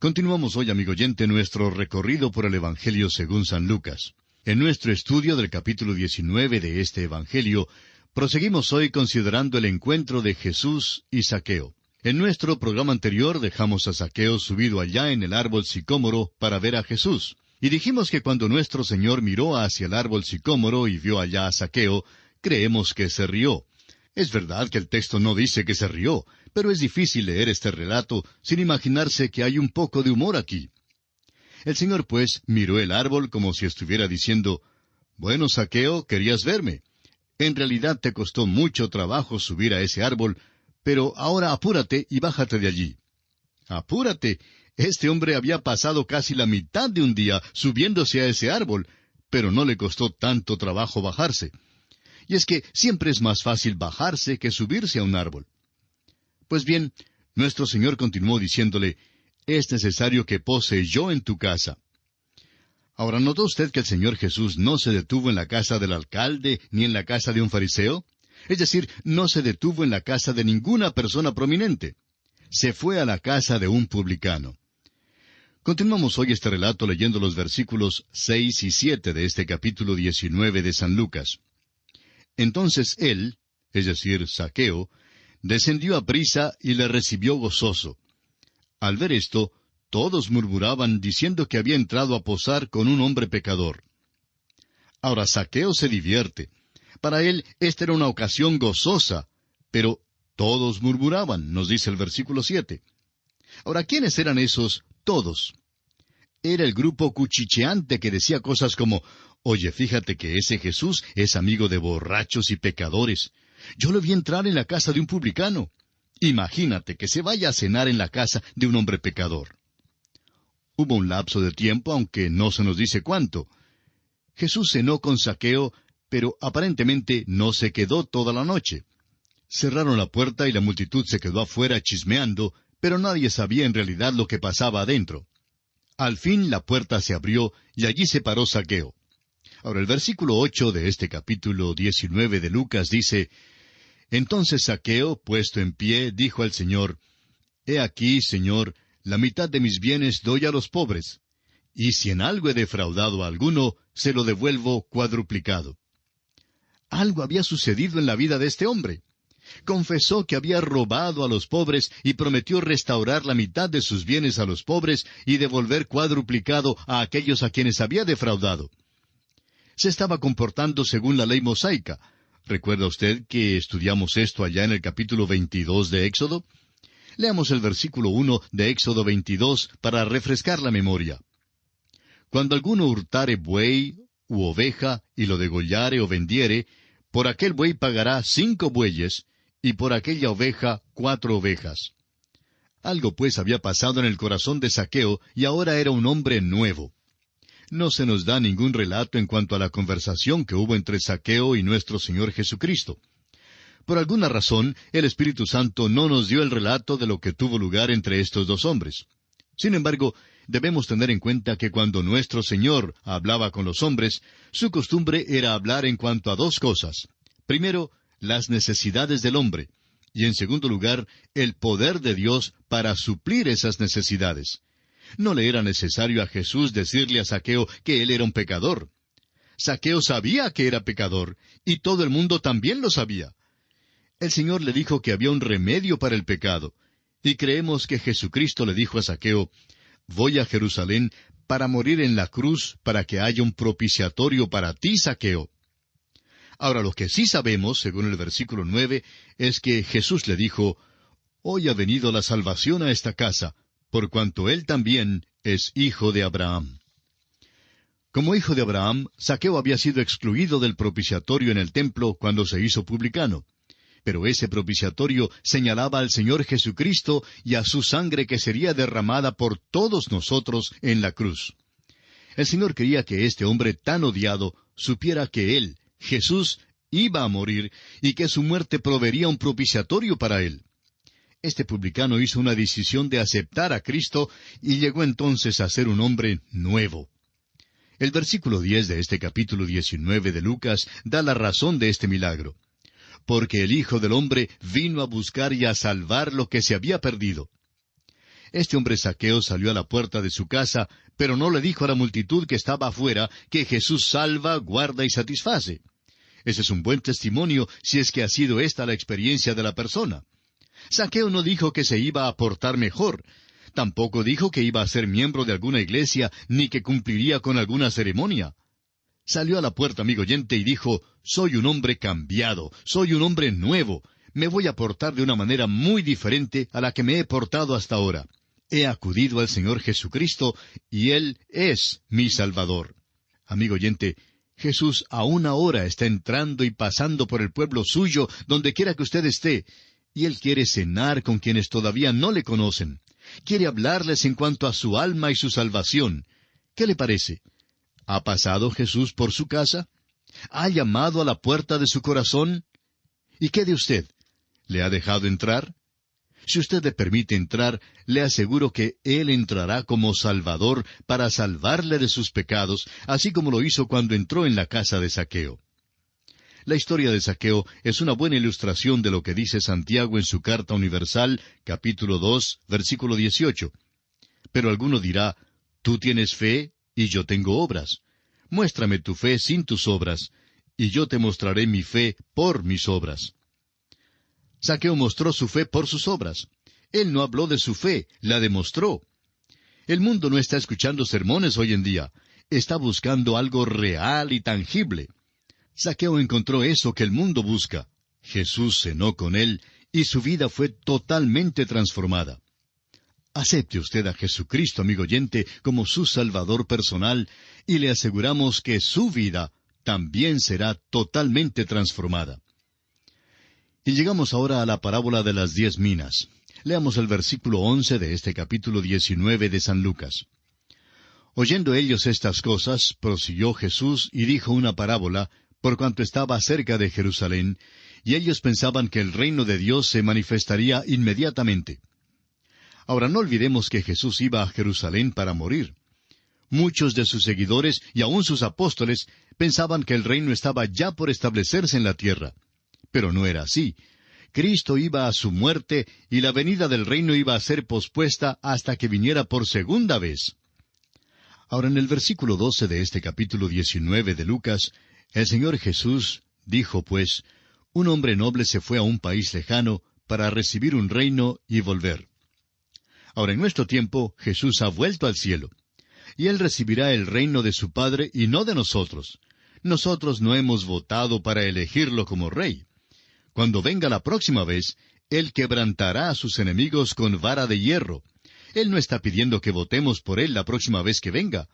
Continuamos hoy, amigo oyente, nuestro recorrido por el Evangelio según San Lucas. En nuestro estudio del capítulo 19 de este Evangelio, proseguimos hoy considerando el encuentro de Jesús y Zaqueo. En nuestro programa anterior dejamos a Zaqueo subido allá en el árbol sicómoro para ver a Jesús. Y dijimos que cuando nuestro Señor miró hacia el árbol sicómoro y vio allá a Zaqueo, creemos que se rió. Es verdad que el texto no dice que se rió, pero es difícil leer este relato sin imaginarse que hay un poco de humor aquí. El Señor, pues, miró el árbol como si estuviera diciendo, «Bueno, Zaqueo, querías verme. En realidad te costó mucho trabajo subir a ese árbol, pero ahora apúrate y bájate de allí». ¡Apúrate! Este hombre había pasado casi la mitad de un día subiéndose a ese árbol, pero no le costó tanto trabajo bajarse. Y es que siempre es más fácil bajarse que subirse a un árbol. Pues bien, nuestro Señor continuó diciéndole, «Es necesario que pose yo en tu casa». Ahora, ¿notó usted que el Señor Jesús no se detuvo en la casa del alcalde ni en la casa de un fariseo? Es decir, no se detuvo en la casa de ninguna persona prominente. Se fue a la casa de un publicano. Continuamos hoy este relato leyendo los versículos 6 y 7 de este capítulo 19 de San Lucas. Entonces él, es decir, Zaqueo, descendió a prisa y le recibió gozoso. Al ver esto, todos murmuraban diciendo que había entrado a posar con un hombre pecador. Ahora Zaqueo se divierte. Para él esta era una ocasión gozosa, pero todos murmuraban, nos dice el versículo 7. Ahora, ¿quiénes eran esos todos? Era el grupo cuchicheante que decía cosas como, «Oye, fíjate que ese Jesús es amigo de borrachos y pecadores. Yo lo vi entrar en la casa de un publicano. Imagínate que se vaya a cenar en la casa de un hombre pecador». Hubo un lapso de tiempo, aunque no se nos dice cuánto. Jesús cenó con Zaqueo, pero aparentemente no se quedó toda la noche. Cerraron la puerta y la multitud se quedó afuera chismeando, pero nadie sabía en realidad lo que pasaba adentro. Al fin la puerta se abrió y allí se paró Zaqueo. Ahora el versículo 8 de este capítulo 19 de Lucas dice, «Entonces Zaqueo, puesto en pie, dijo al Señor, He aquí, Señor, la mitad de mis bienes doy a los pobres, y si en algo he defraudado a alguno, se lo devuelvo cuadruplicado». Algo había sucedido en la vida de este hombre. Confesó que había robado a los pobres y prometió restaurar la mitad de sus bienes a los pobres y devolver cuadruplicado a aquellos a quienes había defraudado. Se estaba comportando según la ley mosaica. ¿Recuerda usted que estudiamos esto allá en el capítulo 22 de Éxodo? Leamos el versículo 1 de Éxodo 22 para refrescar la memoria. «Cuando alguno hurtare buey u oveja y lo degollare o vendiere, por aquel buey pagará 5 bueyes, y por aquella oveja 4 ovejas». Algo pues había pasado en el corazón de Zaqueo, y ahora era un hombre nuevo. No se nos da ningún relato en cuanto a la conversación que hubo entre Zaqueo y nuestro Señor Jesucristo. Por alguna razón, el Espíritu Santo no nos dio el relato de lo que tuvo lugar entre estos dos hombres. Sin embargo, debemos tener en cuenta que cuando nuestro Señor hablaba con los hombres, su costumbre era hablar en cuanto a 2 cosas. Primero, las necesidades del hombre, y en segundo lugar, el poder de Dios para suplir esas necesidades. No le era necesario a Jesús decirle a Zaqueo que él era un pecador. Zaqueo sabía que era pecador, y todo el mundo también lo sabía. El Señor le dijo que había un remedio para el pecado, y creemos que Jesucristo le dijo a Zaqueo, «Voy a Jerusalén para morir en la cruz, para que haya un propiciatorio para ti, Zaqueo». Ahora, lo que sí sabemos, según el versículo 9, es que Jesús le dijo, «Hoy ha venido la salvación a esta casa, por cuanto él también es hijo de Abraham». Como hijo de Abraham, Zaqueo había sido excluido del propiciatorio en el templo cuando se hizo publicano. Pero ese propiciatorio señalaba al Señor Jesucristo y a su sangre que sería derramada por todos nosotros en la cruz. El Señor quería que este hombre tan odiado supiera que él, Jesús, iba a morir y que su muerte proveería un propiciatorio para él. Este publicano hizo una decisión de aceptar a Cristo y llegó entonces a ser un hombre nuevo. El versículo 10 de este capítulo 19 de Lucas da la razón de este milagro. Porque el Hijo del Hombre vino a buscar y a salvar lo que se había perdido. Este hombre Zaqueo salió a la puerta de su casa, pero no le dijo a la multitud que estaba afuera que Jesús salva, guarda y satisface. Ese es un buen testimonio si es que ha sido esta la experiencia de la persona. Zaqueo no dijo que se iba a portar mejor. Tampoco dijo que iba a ser miembro de alguna iglesia, ni que cumpliría con alguna ceremonia. Salió a la puerta, amigo oyente, y dijo, soy un hombre cambiado, soy un hombre nuevo, me voy a portar de una manera muy diferente a la que me he portado hasta ahora. He acudido al Señor Jesucristo, y Él es mi Salvador. Amigo oyente, Jesús aún ahora está entrando y pasando por el pueblo suyo, donde quiera que usted esté, y Él quiere cenar con quienes todavía no le conocen. Quiere hablarles en cuanto a su alma y su salvación. ¿Qué le parece? ¿Ha pasado Jesús por su casa? ¿Ha llamado a la puerta de su corazón? ¿Y qué de usted? ¿Le ha dejado entrar? Si usted le permite entrar, le aseguro que Él entrará como Salvador para salvarle de sus pecados, así como lo hizo cuando entró en la casa de Zaqueo. La historia de Zaqueo es una buena ilustración de lo que dice Santiago en su Carta Universal, capítulo 2, versículo 18. Pero alguno dirá, tú tienes fe y yo tengo obras. Muéstrame tu fe sin tus obras, y yo te mostraré mi fe por mis obras. Zaqueo mostró su fe por sus obras. Él no habló de su fe, la demostró. El mundo no está escuchando sermones hoy en día. Está buscando algo real y tangible. Zaqueo encontró eso que el mundo busca. Jesús cenó con él, y su vida fue totalmente transformada. Acepte usted a Jesucristo, amigo oyente, como su Salvador personal, y le aseguramos que su vida también será totalmente transformada. Y llegamos ahora a la parábola de las 10 minas. Leamos el versículo 11 de este capítulo 19 de San Lucas. Oyendo ellos estas cosas, prosiguió Jesús y dijo una parábola, por cuanto estaba cerca de Jerusalén, y ellos pensaban que el reino de Dios se manifestaría inmediatamente. Ahora no olvidemos que Jesús iba a Jerusalén para morir. Muchos de sus seguidores y aun sus apóstoles pensaban que el reino estaba ya por establecerse en la tierra. Pero no era así. Cristo iba a su muerte y la venida del reino iba a ser pospuesta hasta que viniera por segunda vez. Ahora en el versículo 12 de este capítulo 19 de Lucas, el Señor Jesús dijo pues, un hombre noble se fue a un país lejano para recibir un reino y volver. Ahora en nuestro tiempo Jesús ha vuelto al cielo, y Él recibirá el reino de su Padre y no de nosotros. Nosotros no hemos votado para elegirlo como rey. Cuando venga la próxima vez, Él quebrantará a sus enemigos con vara de hierro. Él no está pidiendo que votemos por Él la próxima vez que venga.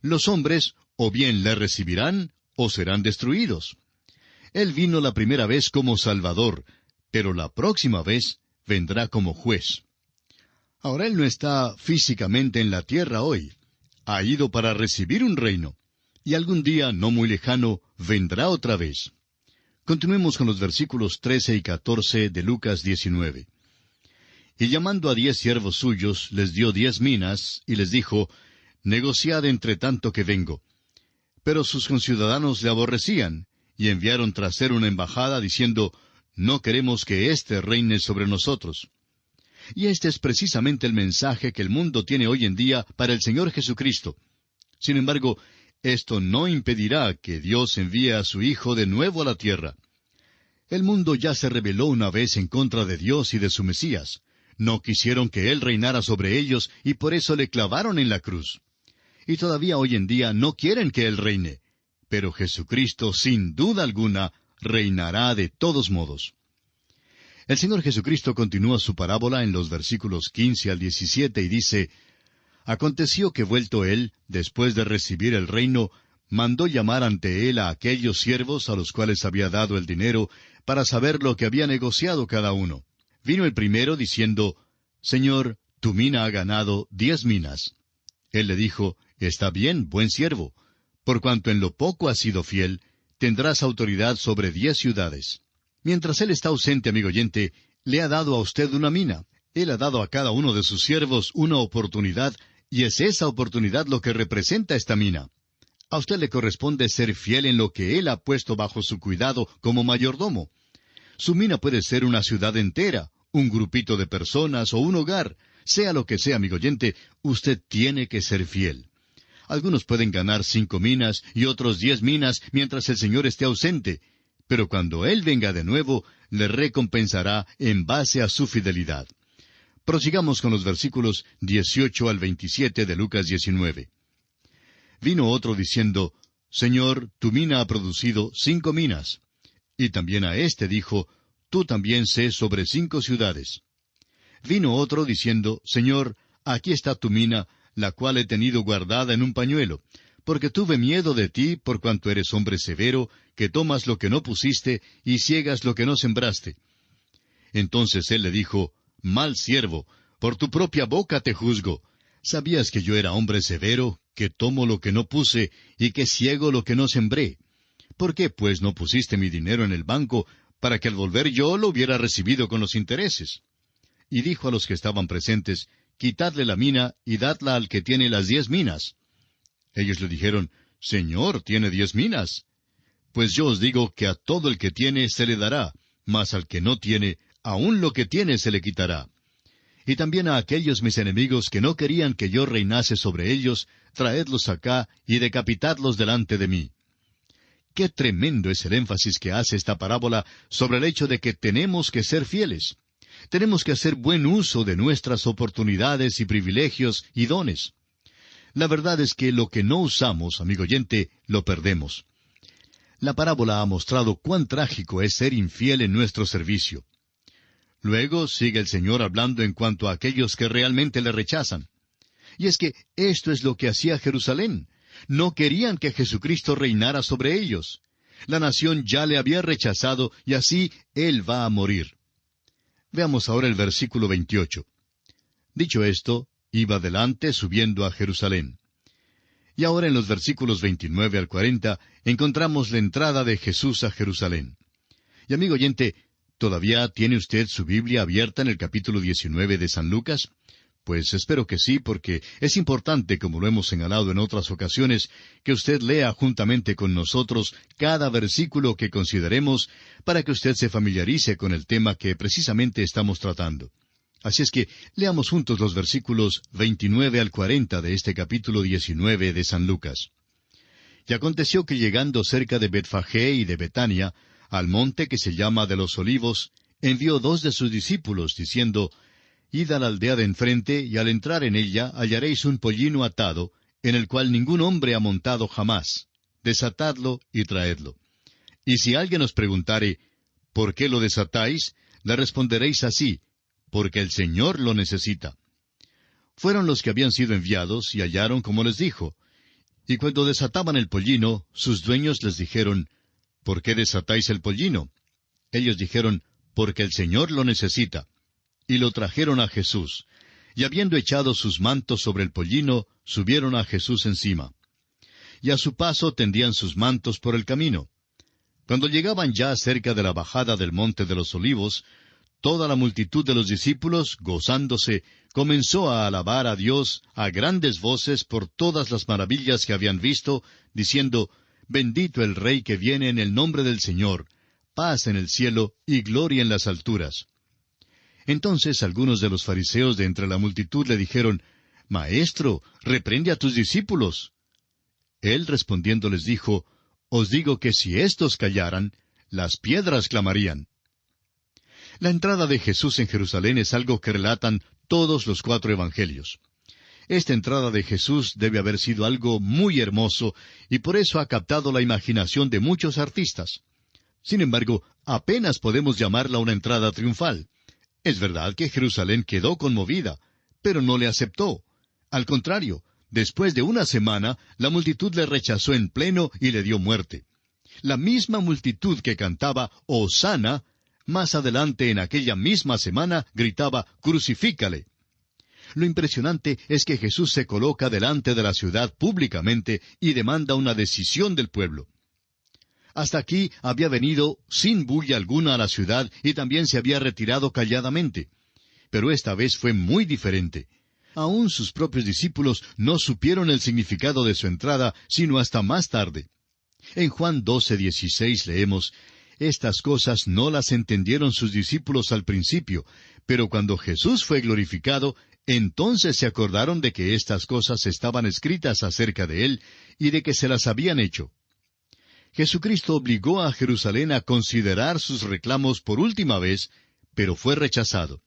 Los hombres o bien le recibirán o serán destruidos. Él vino la primera vez como Salvador, pero la próxima vez vendrá como juez. Ahora Él no está físicamente en la tierra hoy. Ha ido para recibir un reino. Y algún día, no muy lejano, vendrá otra vez. Continuemos con los versículos 13 y 14 de Lucas 19. Y llamando a 10 siervos suyos, les dio 10 minas, y les dijo, negociad entre tanto que vengo. Pero sus conciudadanos le aborrecían, y enviaron tras él una embajada, diciendo, no queremos que éste reine sobre nosotros. Y este es precisamente el mensaje que el mundo tiene hoy en día para el Señor Jesucristo. Sin embargo, esto no impedirá que Dios envíe a su Hijo de nuevo a la tierra. El mundo ya se rebeló una vez en contra de Dios y de su Mesías. No quisieron que Él reinara sobre ellos y por eso le clavaron en la cruz. Y todavía hoy en día no quieren que Él reine. Pero Jesucristo, sin duda alguna, reinará de todos modos. El Señor Jesucristo continúa su parábola en los versículos 15 al 17 y dice, aconteció que vuelto Él, después de recibir el reino, mandó llamar ante Él a aquellos siervos a los cuales había dado el dinero, para saber lo que había negociado cada uno. Vino el primero diciendo, Señor, tu mina ha ganado 10 minas. Él le dijo, está bien, buen siervo. Por cuanto en lo poco has sido fiel, tendrás autoridad sobre 10 ciudades. Mientras él está ausente, amigo oyente, le ha dado a usted una mina. Él ha dado a cada uno de sus siervos una oportunidad, y es esa oportunidad lo que representa esta mina. A usted le corresponde ser fiel en lo que él ha puesto bajo su cuidado como mayordomo. Su mina puede ser una ciudad entera, un grupito de personas o un hogar. Sea lo que sea, amigo oyente, usted tiene que ser fiel. Algunos pueden ganar 5 minas y otros 10 minas mientras el Señor esté ausente, pero cuando Él venga de nuevo, le recompensará en base a su fidelidad. Prosigamos con los versículos 18 al 27 de Lucas 19. Vino otro diciendo, Señor, tu mina ha producido 5 minas. Y también a éste dijo, tú también sé sobre 5 ciudades. Vino otro diciendo, Señor, aquí está tu mina, la cual he tenido guardada en un pañuelo, porque tuve miedo de ti, por cuanto eres hombre severo, que tomas lo que no pusiste y ciegas lo que no sembraste. Entonces él le dijo, Mal siervo, por tu propia boca te juzgo. ¿Sabías que yo era hombre severo, que tomo lo que no puse y que ciego lo que no sembré? ¿Por qué, pues, no pusiste mi dinero en el banco, para que al volver yo lo hubiera recibido con los intereses? Y dijo a los que estaban presentes, Quitadle la mina y dadla al que tiene las 10 minas. Ellos le dijeron, Señor, tiene 10 minas. Pues yo os digo que a todo el que tiene se le dará, mas al que no tiene, aun lo que tiene se le quitará. Y también a aquellos mis enemigos que no querían que yo reinase sobre ellos, traedlos acá y decapitadlos delante de mí. Qué tremendo es el énfasis que hace esta parábola sobre el hecho de que tenemos que ser fieles. Tenemos que hacer buen uso de nuestras oportunidades y privilegios y dones. La verdad es que lo que no usamos, amigo oyente, lo perdemos. La parábola ha mostrado cuán trágico es ser infiel en nuestro servicio. Luego sigue el Señor hablando en cuanto a aquellos que realmente le rechazan. Y es que esto es lo que hacía Jerusalén. No querían que Jesucristo reinara sobre ellos. La nación ya le había rechazado y así Él va a morir. Veamos ahora el versículo 28. Dicho esto, iba adelante subiendo a Jerusalén. Y ahora en los versículos 29 al 40 encontramos la entrada de Jesús a Jerusalén. Y amigo oyente, ¿todavía tiene usted su Biblia abierta en el capítulo 19 de San Lucas? Pues espero que sí, porque es importante, como lo hemos señalado en otras ocasiones, que usted lea juntamente con nosotros cada versículo que consideremos para que usted se familiarice con el tema que precisamente estamos tratando. Así es que leamos juntos los versículos 29 al 40 de este capítulo 19 de San Lucas. Y aconteció que llegando cerca de Betfagé y de Betania, al monte que se llama de los Olivos, envió 2 de sus discípulos, diciendo, Id a la aldea de enfrente, y al entrar en ella hallaréis un pollino atado, en el cual ningún hombre ha montado jamás. Desatadlo y traedlo. Y si alguien os preguntare, ¿por qué lo desatáis?, le responderéis así, porque el Señor lo necesita. Fueron los que habían sido enviados, y hallaron como les dijo. Y cuando desataban el pollino, sus dueños les dijeron, ¿por qué desatáis el pollino? Ellos dijeron, porque el Señor lo necesita. Y lo trajeron a Jesús. Y habiendo echado sus mantos sobre el pollino, subieron a Jesús encima. Y a su paso tendían sus mantos por el camino. Cuando llegaban ya cerca de la bajada del monte de los Olivos, toda la multitud de los discípulos, gozándose, comenzó a alabar a Dios a grandes voces por todas las maravillas que habían visto, diciendo, Bendito el Rey que viene en el nombre del Señor, paz en el cielo y gloria en las alturas. Entonces algunos de los fariseos de entre la multitud le dijeron, Maestro, reprende a tus discípulos. Él respondiendo les dijo, Os digo que si éstos callaran, las piedras clamarían. La entrada de Jesús en Jerusalén es algo que relatan todos los 4 evangelios. Esta entrada de Jesús debe haber sido algo muy hermoso, y por eso ha captado la imaginación de muchos artistas. Sin embargo, apenas podemos llamarla una entrada triunfal. Es verdad que Jerusalén quedó conmovida, pero no le aceptó. Al contrario, después de una semana, la multitud le rechazó en pleno y le dio muerte. La misma multitud que cantaba Hosana, más adelante en aquella misma semana gritaba Crucifícale. Lo impresionante es que Jesús se coloca delante de la ciudad públicamente y demanda una decisión del pueblo. Hasta aquí había venido sin bulla alguna a la ciudad y también se había retirado calladamente. Pero esta vez fue muy diferente. Aún sus propios discípulos no supieron el significado de su entrada, sino hasta más tarde. En Juan 12:16 leemos, Estas cosas no las entendieron sus discípulos al principio, pero cuando Jesús fue glorificado, Entonces se acordaron de que estas cosas estaban escritas acerca de él y de que se las habían hecho. Jesucristo obligó a Jerusalén a considerar sus reclamos por última vez, pero fue rechazado.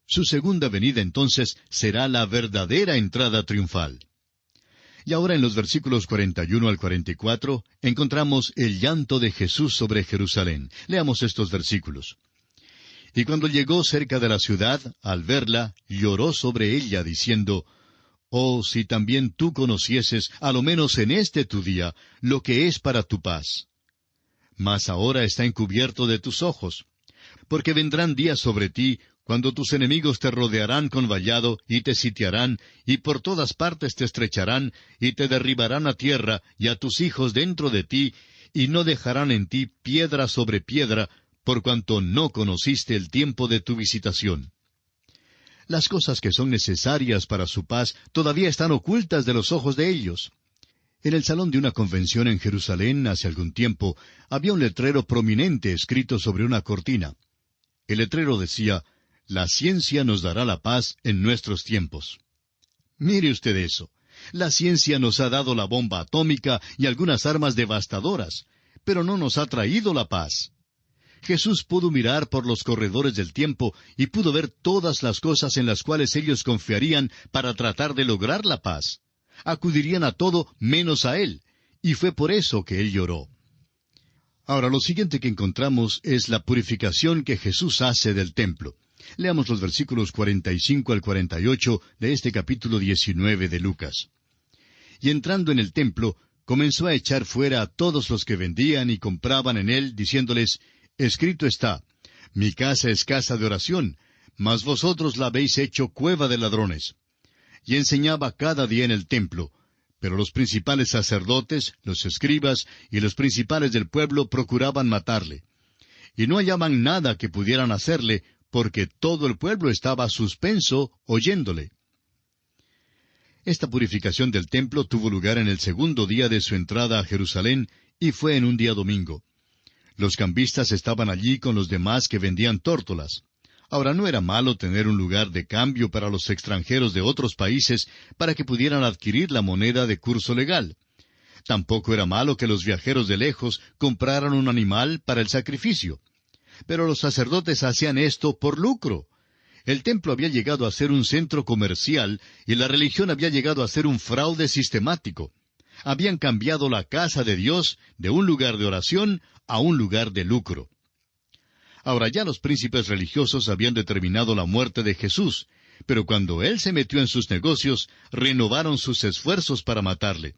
Su segunda venida entonces será la verdadera entrada triunfal. Y ahora en los versículos 41 al 44 encontramos el llanto de Jesús sobre Jerusalén. Leamos estos versículos. Y cuando llegó cerca de la ciudad, al verla, lloró sobre ella, diciendo, «Oh, si también tú conocieses, a lo menos en este tu día, lo que es para tu paz. Mas ahora está encubierto de tus ojos, porque vendrán días sobre ti, cuando tus enemigos te rodearán con vallado, y te sitiarán, y por todas partes te estrecharán, y te derribarán a tierra, y a tus hijos dentro de ti, y no dejarán en ti piedra sobre piedra, por cuanto no conociste el tiempo de tu visitación». Las cosas que son necesarias para su paz todavía están ocultas de los ojos de ellos. En el salón de una convención en Jerusalén, hace algún tiempo, había un letrero prominente escrito sobre una cortina. El letrero decía, «La ciencia nos dará la paz en nuestros tiempos». Mire usted eso. La ciencia nos ha dado la bomba atómica y algunas armas devastadoras, pero no nos ha traído la paz. Jesús pudo mirar por los corredores del tiempo y pudo ver todas las cosas en las cuales ellos confiarían para tratar de lograr la paz. Acudirían a todo menos a Él, y fue por eso que Él lloró. Ahora, lo siguiente que encontramos es la purificación que Jesús hace del templo. Leamos los versículos 45 al 48 de este capítulo 19 de Lucas. Y entrando en el templo, comenzó a echar fuera a todos los que vendían y compraban en él, diciéndoles, «Escrito está, mi casa es casa de oración, mas vosotros la habéis hecho cueva de ladrones». Y enseñaba cada día en el templo, pero los principales sacerdotes, los escribas y los principales del pueblo procuraban matarle. Y no hallaban nada que pudieran hacerle, porque todo el pueblo estaba suspenso oyéndole. Esta purificación del templo tuvo lugar en el segundo día de su entrada a Jerusalén, y fue en un día domingo. Los cambistas estaban allí con los demás que vendían tórtolas. Ahora, no era malo tener un lugar de cambio para los extranjeros de otros países para que pudieran adquirir la moneda de curso legal. Tampoco era malo que los viajeros de lejos compraran un animal para el sacrificio. Pero los sacerdotes hacían esto por lucro. El templo había llegado a ser un centro comercial y la religión había llegado a ser un fraude sistemático. Habían cambiado la casa de Dios de un lugar de oración a un lugar de lucro. Ahora ya los príncipes religiosos habían determinado la muerte de Jesús, pero cuando Él se metió en sus negocios, renovaron sus esfuerzos para matarle.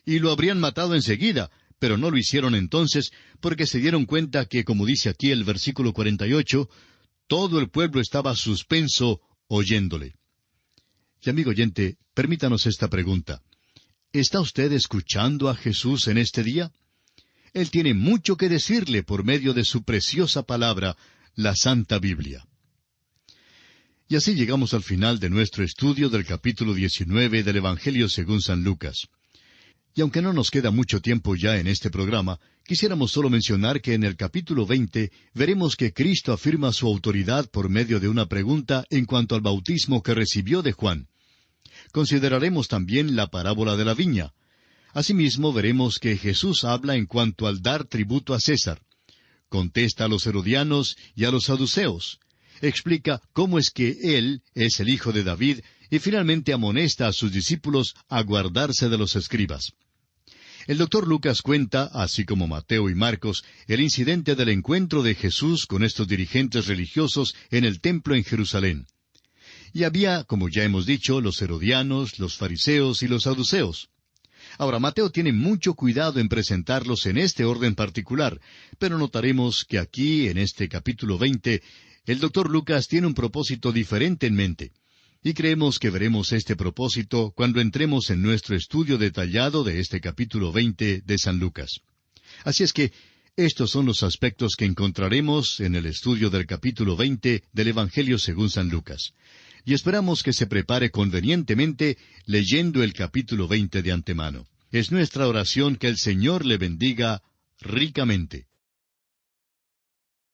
Y lo habrían matado enseguida, pero no lo hicieron entonces, porque se dieron cuenta que, como dice aquí el versículo 48, todo el pueblo estaba suspenso oyéndole. Y amigo oyente, permítanos esta pregunta. ¿Está usted escuchando a Jesús en este día? Él tiene mucho que decirle por medio de su preciosa palabra, la Santa Biblia. Y así llegamos al final de nuestro estudio del capítulo 19 del Evangelio según San Lucas. Y aunque no nos queda mucho tiempo ya en este programa, quisiéramos solo mencionar que en el capítulo 20 veremos que Cristo afirma su autoridad por medio de una pregunta en cuanto al bautismo que recibió de Juan. Consideraremos también la parábola de la viña. Asimismo, veremos que Jesús habla en cuanto al dar tributo a César. Contesta a los herodianos y a los saduceos. Explica cómo es que Él es el hijo de David y finalmente amonesta a sus discípulos a guardarse de los escribas. El doctor Lucas cuenta, así como Mateo y Marcos, el incidente del encuentro de Jesús con estos dirigentes religiosos en el templo en Jerusalén. Y había, como ya hemos dicho, los herodianos, los fariseos y los saduceos. Ahora, Mateo tiene mucho cuidado en presentarlos en este orden particular, pero notaremos que aquí, en este capítulo 20, el doctor Lucas tiene un propósito diferente en mente. Y creemos que veremos este propósito cuando entremos en nuestro estudio detallado de este capítulo 20 de San Lucas. Así es que, estos son los aspectos que encontraremos en el estudio del capítulo 20 del Evangelio según San Lucas. Y esperamos que se prepare convenientemente leyendo el capítulo 20 de antemano. Es nuestra oración que el Señor le bendiga ricamente.